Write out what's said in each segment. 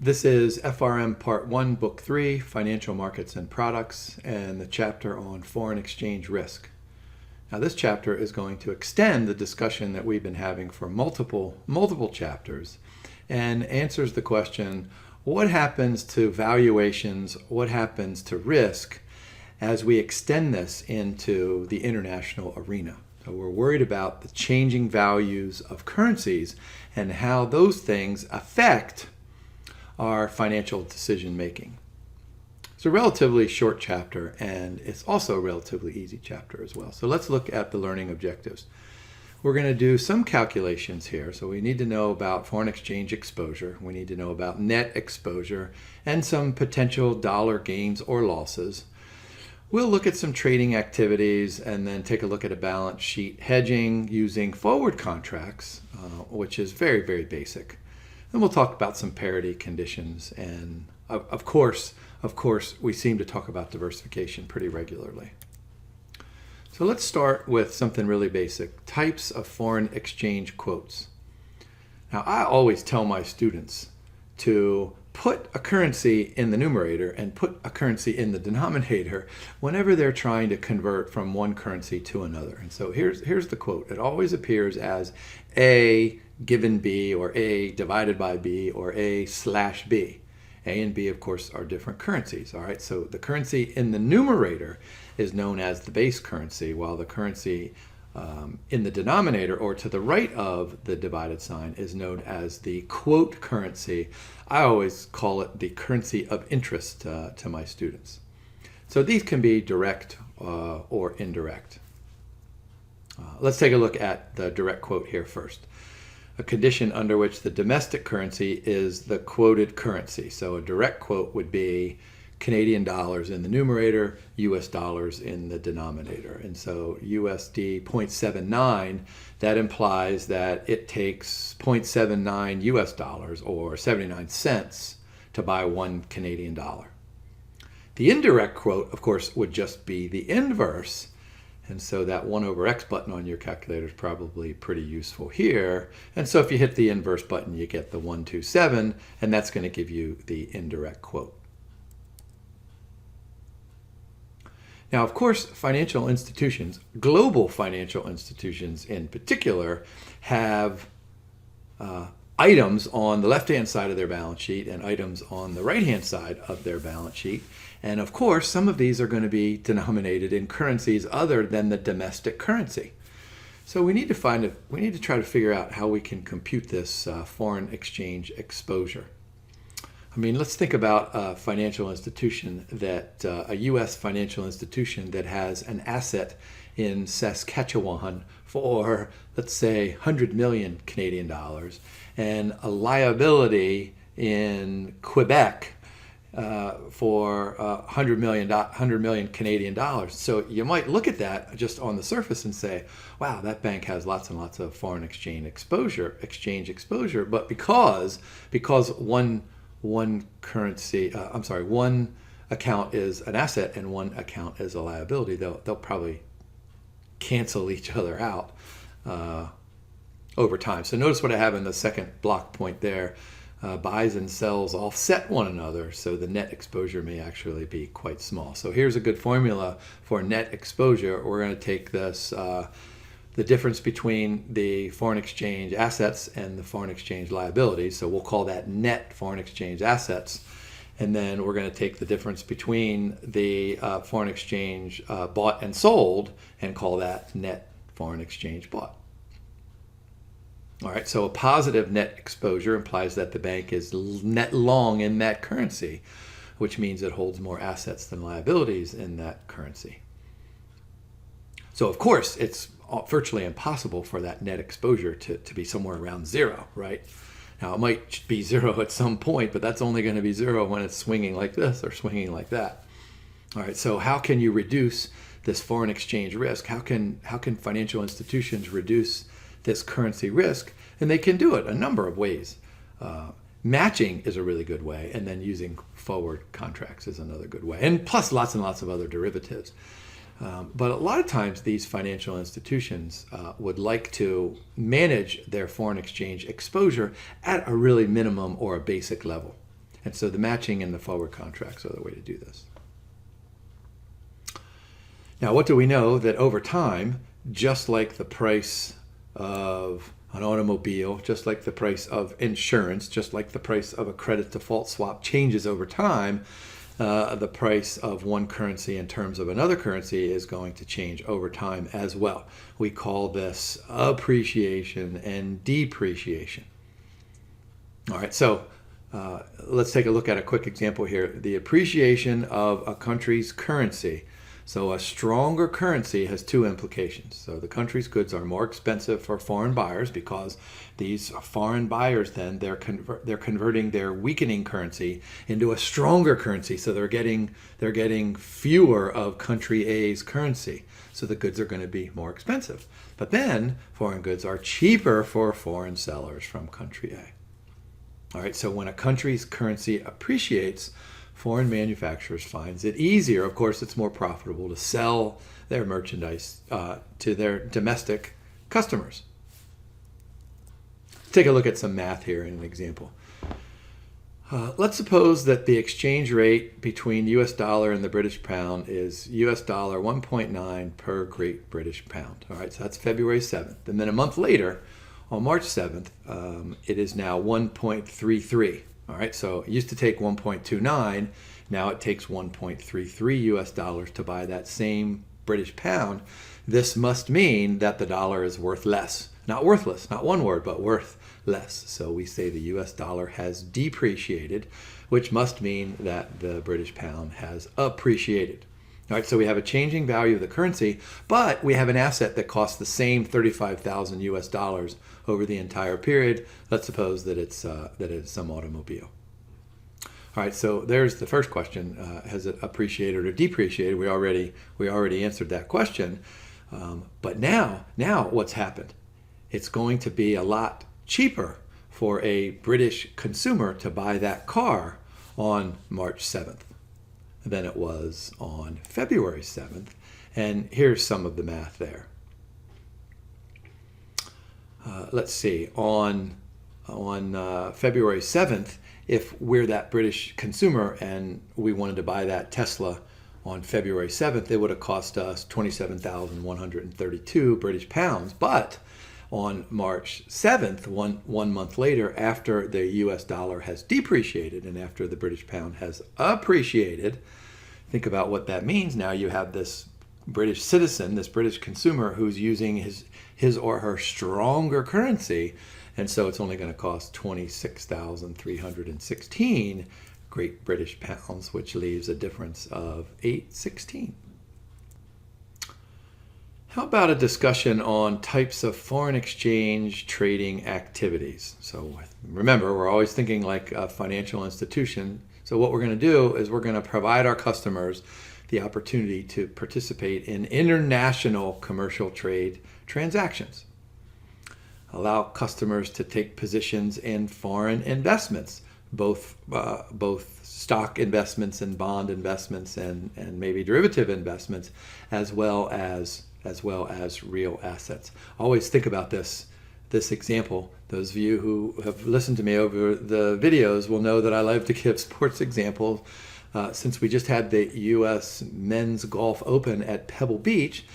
This is FRM Part 1, Book 3, Financial Markets and Products, and the chapter on foreign exchange risk. Now, this chapter is going to extend the discussion that we've been having for multiple chapters and answers the question, what happens to valuations, what happens to risk as we extend this into the international arena? So we're worried about the changing values of currencies and how those things affect our financial decision making. It's a relatively short chapter, and it's also a relatively easy chapter as well. So let's look at the learning objectives. We're going to do some calculations here. So we need to know about foreign exchange exposure. We need to know about net exposure and some potential dollar gains or losses. We'll look at some trading activities and then take a look at a balance sheet hedging using forward contracts, which is very, very basic. Then we'll talk about some parity conditions, and of course, we seem to talk about diversification pretty regularly. So let's start with something really basic, types of foreign exchange quotes. Now, I always tell my students to put a currency in the numerator and put a currency in the denominator whenever they're trying to convert from one currency to another. And so here's the quote. It always appears as A given B, or A divided by B, or A slash B. A and B, of course, are different currencies. All right, so the currency in the numerator is known as the base currency, while the currency in the denominator, or to the right of the divided sign, is known as the quote currency. I always call it the currency of interest to my students. So these can be direct or indirect. Let's take a look at the direct quote here first. A condition under which the domestic currency is the quoted currency. So a direct quote would be Canadian dollars in the numerator, US dollars in the denominator. And so USD 0.79, that implies that it takes 0.79 US dollars, or 79 cents, to buy 1 Canadian dollar. The indirect quote, of course, would just be the inverse. And so that 1/x button on your calculator is probably pretty useful here. And so if you hit the inverse button, you get the 127, and that's going to give you the indirect quote. Now, of course, financial institutions, global financial institutions in particular, have items on the left-hand side of their balance sheet and items on the right-hand side of their balance sheet. And of course, some of these are going to be denominated in currencies other than the domestic currency. So we need to try to figure out how we can compute this foreign exchange exposure. I mean, let's think about a financial institution a U.S. financial institution that has an asset in Saskatchewan for, let's say, 100 million Canadian dollars, and a liability in Quebec for 100 million Canadian dollars. So you might look at that just on the surface and say, wow, that bank has lots and lots of foreign exchange exposure. But because one account is an asset and one account is a liability, they'll probably cancel each other out over time. So notice what I have in the second block point there. Buys and sells offset one another, so the net exposure may actually be quite small. So here's a good formula for net exposure. We're going to take this, the difference between the foreign exchange assets and the foreign exchange liabilities. So we'll call that net foreign exchange assets. And then we're going to take the difference between the foreign exchange bought and sold and call that net foreign exchange bought. All right, so a positive net exposure implies that the bank is net long in that currency, which means it holds more assets than liabilities in that currency. So of course, it's virtually impossible for that net exposure to be somewhere around zero, right? Now, it might be zero at some point, but that's only going to be zero when it's swinging like this or swinging like that. All right, so how can you reduce this foreign exchange risk? How can financial institutions reduce this currency risk? And they can do it a number of ways. Matching is a really good way, and then using forward contracts is another good way, and plus lots and lots of other derivatives. But a lot of times these financial institutions would like to manage their foreign exchange exposure at a really minimum or a basic level. And so the matching and the forward contracts are the way to do this. Now, what do we know? That over time, just like the price of an automobile, just like the price of insurance, just like the price of a credit default swap changes over time, the price of one currency in terms of another currency is going to change over time as well. We call this appreciation and depreciation. All right, so let's take a look at a quick example here. The appreciation of a country's currency. So a stronger currency has two implications. So the country's goods are more expensive for foreign buyers because these foreign buyers then they're converting their weakening currency into a stronger currency. So they're getting fewer of country A's currency. So the goods are going to be more expensive. But then foreign goods are cheaper for foreign sellers from country A. All right, so when a country's currency appreciates, foreign manufacturers finds it easier. Of course, it's more profitable to sell their merchandise to their domestic customers. Take a look at some math here in an example. Let's suppose that the exchange rate between US dollar and the British pound is US dollar 1.9 per Great British Pound. All right, so that's February 7th. And then a month later, on March 7th, it is now 1.33. All right, so it used to take 1.29. Now it takes 1.33 US dollars to buy that same British pound. This must mean that the dollar is worth less. Not worthless, not one word, but worth less. So we say the US dollar has depreciated, which must mean that the British pound has appreciated. All right, so we have a changing value of the currency, but we have an asset that costs the same 35,000 US dollars over the entire period. Let's suppose that it's some automobile. All right, so there's the first question: has it appreciated or depreciated? We already answered that question, but now what's happened? It's going to be a lot cheaper for a British consumer to buy that car on March 7th. Than it was on February 7th. And here's some of the math there. Let's see, on February 7th, if we're that British consumer and we wanted to buy that Tesla on February 7th, it would have cost us 27,132 British pounds. But on March 7th, one month later, after the US dollar has depreciated and after the British pound has appreciated, think about what that means. Now you have this British citizen, this British consumer who's using his or her stronger currency, and so it's only going to cost 26,316 Great British Pounds, which leaves a difference of 816. How about a discussion on types of foreign exchange trading activities? So remember, we're always thinking like a financial institution. So what we're going to do is we're going to provide our customers the opportunity to participate in international commercial trade transactions. Allow customers to take positions in foreign investments, both stock investments and bond investments and maybe derivative investments, as well as real assets. Always think about this example. Those of you who have listened to me over the videos will know that I love to give sports examples. Since we just had the U.S. Men's Golf Open at Pebble Beach,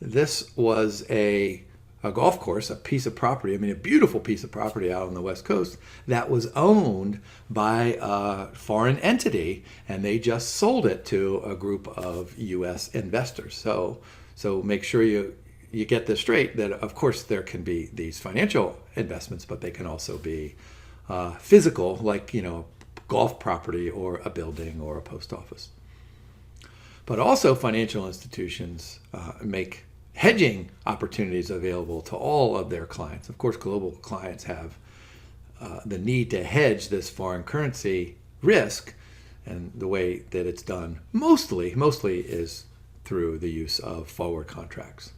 this was a golf course, a piece of property, a beautiful piece of property out on the West Coast that was owned by a foreign entity, and they just sold it to a group of U.S. investors. So make sure you get this straight, that of course there can be these financial investments, but they can also be physical, like golf property or a building or a post office. But also financial institutions make hedging opportunities available to all of their clients. Of course, global clients have the need to hedge this foreign currency risk, and the way that it's done mostly is through the use of forward contracts.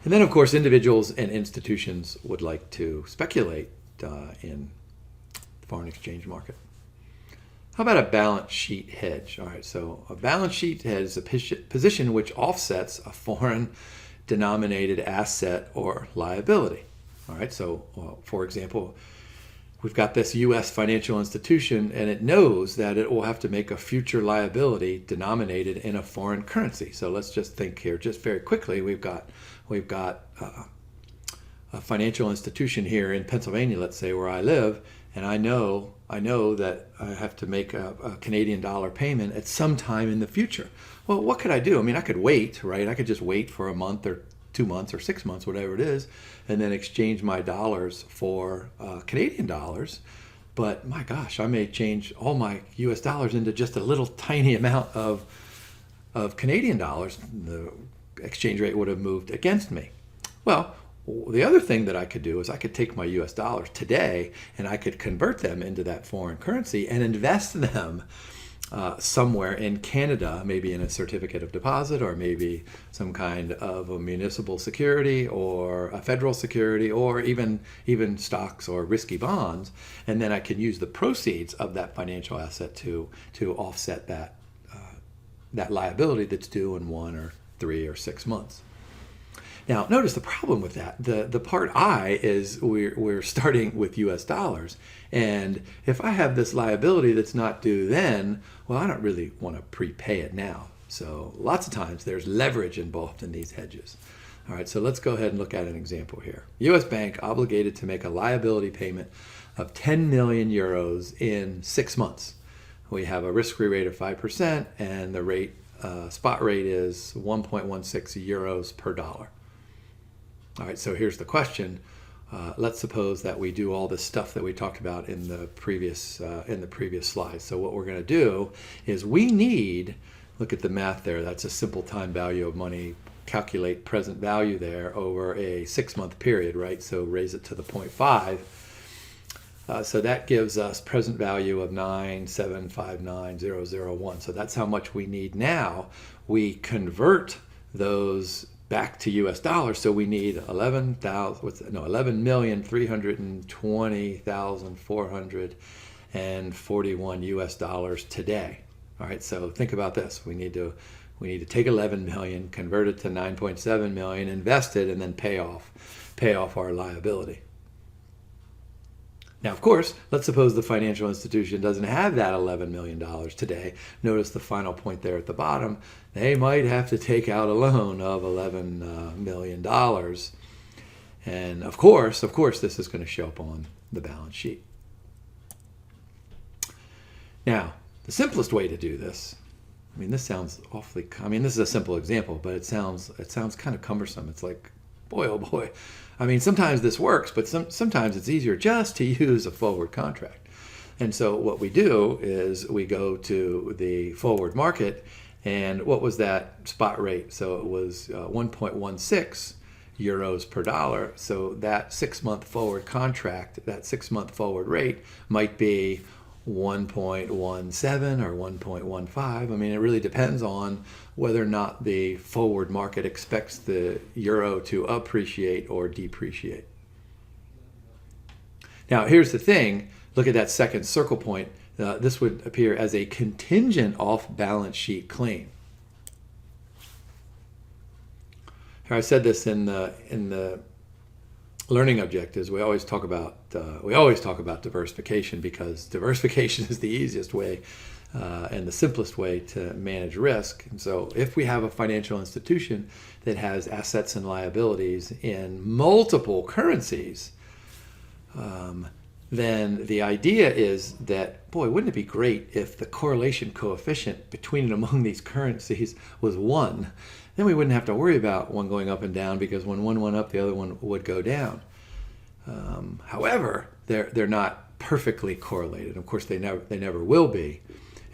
And then, of course, individuals and institutions would like to speculate in the foreign exchange market. How about a balance sheet hedge? All right, so a balance sheet hedge is a position which offsets a foreign denominated asset or liability. All right, so for example, we've got this U.S. financial institution, and it knows that it will have to make a future liability denominated in a foreign currency. So let's just think here, just very quickly. We've got a financial institution here in Pennsylvania, let's say, where I live, and I know that I have to make a Canadian dollar payment at some time in the future. Well, what could I do? I mean, I could wait, right? I could just wait for a month or 2 months or 6 months, whatever it is, and then exchange my dollars for Canadian dollars. But my gosh, I may change all my US dollars into just a little tiny amount of Canadian dollars. The exchange rate would have moved against me. Well, the other thing that I could do is I could take my US dollars today and I could convert them into that foreign currency and invest them somewhere in Canada, maybe in a certificate of deposit, or maybe some kind of a municipal security or a federal security, or even stocks or risky bonds. And then I can use the proceeds of that financial asset to offset that liability that's due in 1 or 3 or 6 months. Now, notice the problem with that. The part I is we're starting with US dollars. And if I have this liability that's not due then, well, I don't really want to prepay it now. So lots of times there's leverage involved in these hedges. All right, so let's go ahead and look at an example here. US bank obligated to make a liability payment of 10 million euros in 6 months. We have a risk-free rate of 5%, and the rate spot rate is 1.16 euros per dollar. All right, so here's the question. Let's suppose that we do all this stuff that we talked about in the previous slide. So what we're going to do is we need, look at the math there, that's a simple time value of money, calculate present value there over a 6-month period, right? So raise it to the 0.5. So that gives us present value of 9,759,001. So that's how much we need now. We convert those back to US dollars, so we need 11,320,441 US dollars today. All right, so think about this. We need to take 11 million, convert it to 9.7 million, invest it, and then pay off our liability. Now, of course, let's suppose the financial institution doesn't have that $11 million today. Notice the final point there at the bottom. They might have to take out a loan of $11 million. And of course, this is going to show up on the balance sheet. Now, the simplest way to do this, I mean, this sounds awfully, this is a simple example, but it sounds kind of cumbersome. It's like, boy, oh boy. I mean, sometimes this works, but sometimes it's easier just to use a forward contract. And so what we do is we go to the forward market, and what was that spot rate? So it was 1.16 euros per dollar. So that 6-month forward contract, that 6-month forward rate might be 1.17 or 1.15. I mean, it really depends on whether or not the forward market expects the euro to appreciate or depreciate. Now, here's the thing. Look at that second circle point. This would appear as a contingent off-balance sheet claim. Here, I said this in the learning objectives. We always talk about diversification, because diversification is the easiest way and the simplest way to manage risk. And so if we have a financial institution that has assets and liabilities in multiple currencies, then the idea is that, boy, wouldn't it be great if the correlation coefficient between and among these currencies was 1? Then we wouldn't have to worry about one going up and down, because when one went up, the other one would go down. However, they're not perfectly correlated. Of course, they never will be.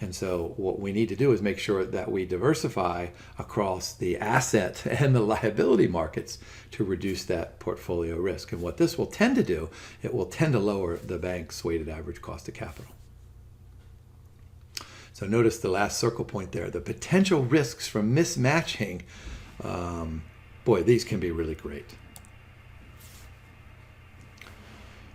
And so what we need to do is make sure that we diversify across the asset and the liability markets to reduce that portfolio risk. And what this will tend to do, it will tend to lower the bank's weighted average cost of capital. So notice the last circle point there, the potential risks from mismatching. Boy, these can be really great.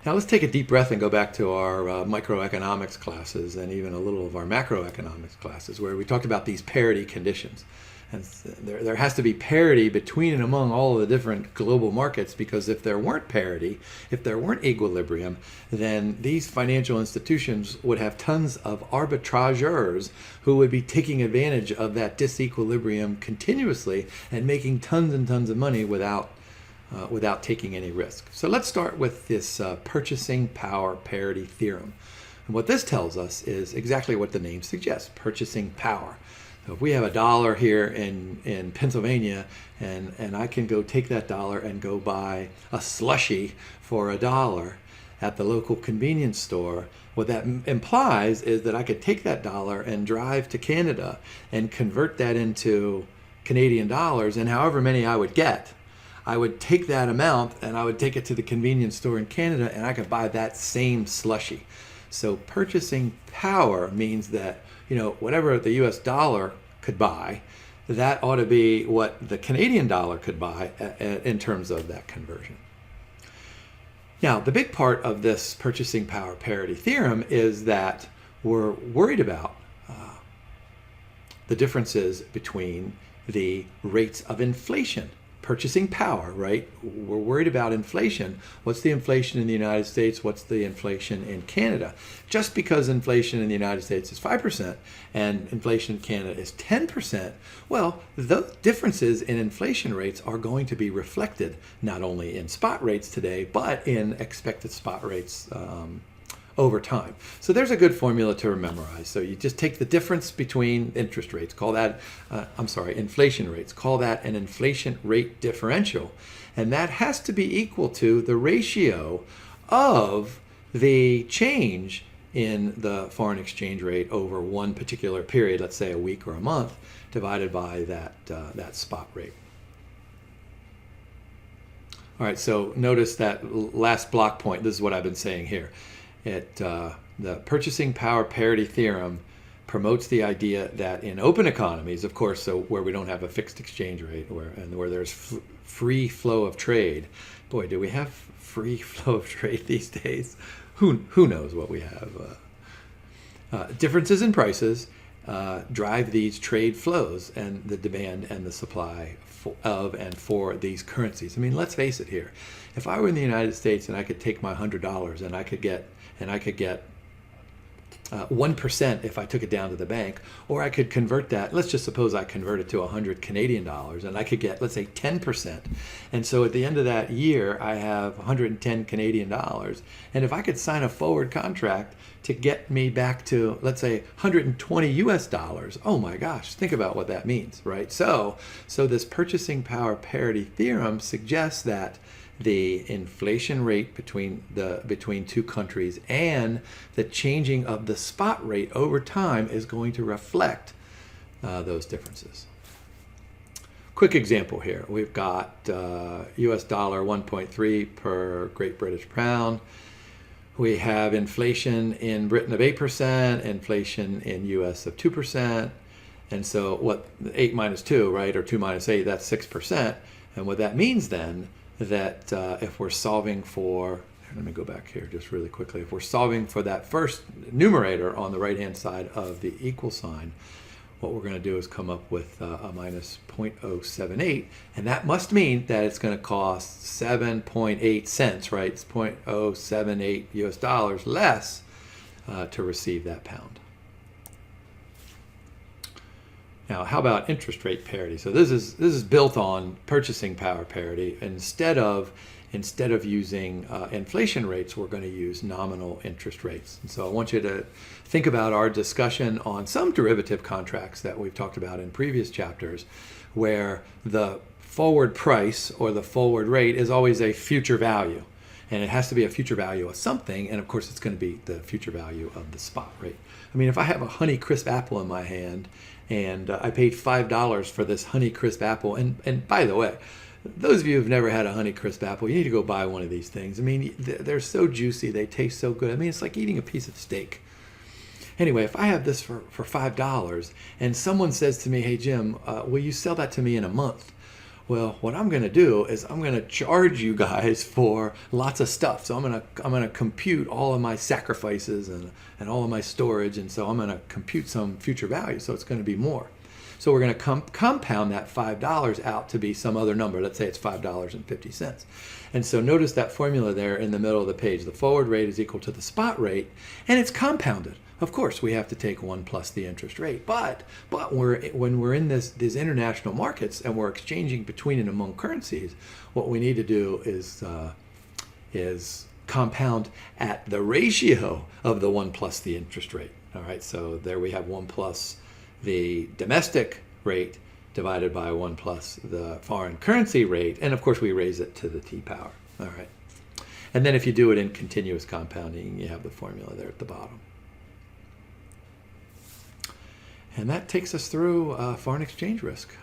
Now let's take a deep breath and go back to our microeconomics classes, and even a little of our macroeconomics classes, where we talked about these parity conditions. And there has to be parity between and among all of the different global markets, because if there weren't parity, if there weren't equilibrium, then these financial institutions would have tons of arbitrageurs who would be taking advantage of that disequilibrium continuously and making tons and tons of money without taking any risk. So let's start with this purchasing power parity theorem. And what this tells us is exactly what the name suggests, purchasing power. So if we have $1 here in Pennsylvania, and I can go take that dollar and go buy a slushie for $1 at the local convenience store, what that implies is that I could take that dollar and drive to Canada and convert that into Canadian dollars, and however many I would get, I would take that amount and I would take it to the convenience store in Canada and I could buy that same slushie. So purchasing power means that, whatever the US dollar could buy, that ought to be what the Canadian dollar could buy in terms of that conversion. Now, the big part of this purchasing power parity theorem is that we're worried about the differences between the rates of inflation. Purchasing power, right? We're worried about inflation. What's the inflation in the United States? What's the inflation in Canada? Just because inflation in the United States is 5% and inflation in Canada is 10%, well, the differences in inflation rates are going to be reflected not only in spot rates today, but in expected spot rates over time. So there's a good formula to memorize. So you just take the difference between interest rates, inflation rates, call that an inflation rate differential. And that has to be equal to the ratio of the change in the foreign exchange rate over one particular period, let's say a week or a month, divided by that spot rate. All right, so notice that last block point. This is what I've been saying here. The purchasing power parity theorem promotes the idea that in open economies, of course, so where we don't have a fixed exchange rate, where there's free flow of trade. Boy, do we have free flow of trade these days? Who knows what we have? Differences in prices drive these trade flows and the demand and the supply of and for these currencies. I mean, let's face it here. If I were in the United States and I could take my $100 and I could get 1% if I took it down to the bank, or I could convert that. Let's just suppose I convert it to 100 Canadian dollars and I could get, let's say, 10%. And so at the end of that year, I have 110 Canadian dollars. And if I could sign a forward contract to get me back to, let's say, 120 US dollars, oh my gosh, think about what that means, right? So this purchasing power parity theorem suggests that the inflation rate between two countries and the changing of the spot rate over time is going to reflect those differences. Quick example here. We've got US dollar 1.3 per Great British pound. We have inflation in Britain of 8%, inflation in US of 2%. And so what 8 minus 2, right, or 2 minus 8, that's 6%. And what that means then that if we're solving for, let me go back here just really quickly, if we're solving for that first numerator on the right-hand side of the equal sign, what we're going to do is come up with a minus 0.078, and that must mean that it's going to cost 7.8 cents, right? It's 0.078 US dollars less to receive that pound. Now, how about interest rate parity? So this is built on purchasing power parity. Instead of using inflation rates, we're going to use nominal interest rates. And so I want you to think about our discussion on some derivative contracts that we've talked about in previous chapters, where the forward price or the forward rate is always a future value. And it has to be a future value of something, and of course it's going to be the future value of the spot rate. I mean, if I have a Honeycrisp apple in my hand, and I paid $5 for this Honeycrisp apple, and by the way, those of you who've never had a Honeycrisp apple, you need to go buy one of these things. I mean, they're so juicy, they taste so good. I mean, it's like eating a piece of steak. Anyway, if I have this for $5, and someone says to me, hey Jim, will you sell that to me in a month? Well, what I'm going to do is I'm going to charge you guys for lots of stuff. So I'm going to compute all of my sacrifices and all of my storage, and so I'm going to compute some future value. So it's going to be more. So we're going to compound that $5 out to be some other number. Let's say it's $5.50. And so notice that formula there in the middle of the page. The forward rate is equal to the spot rate, and it's compounded. Of course, we have to take 1 plus the interest rate. But when we're in these international markets and we're exchanging between and among currencies, what we need to do is compound at the ratio of the 1 plus the interest rate. All right, so there we have 1 plus the domestic rate divided by 1 plus the foreign currency rate. And of course, we raise it to the t power. All right. And then if you do it in continuous compounding, you have the formula there at the bottom. And that takes us through foreign exchange risk.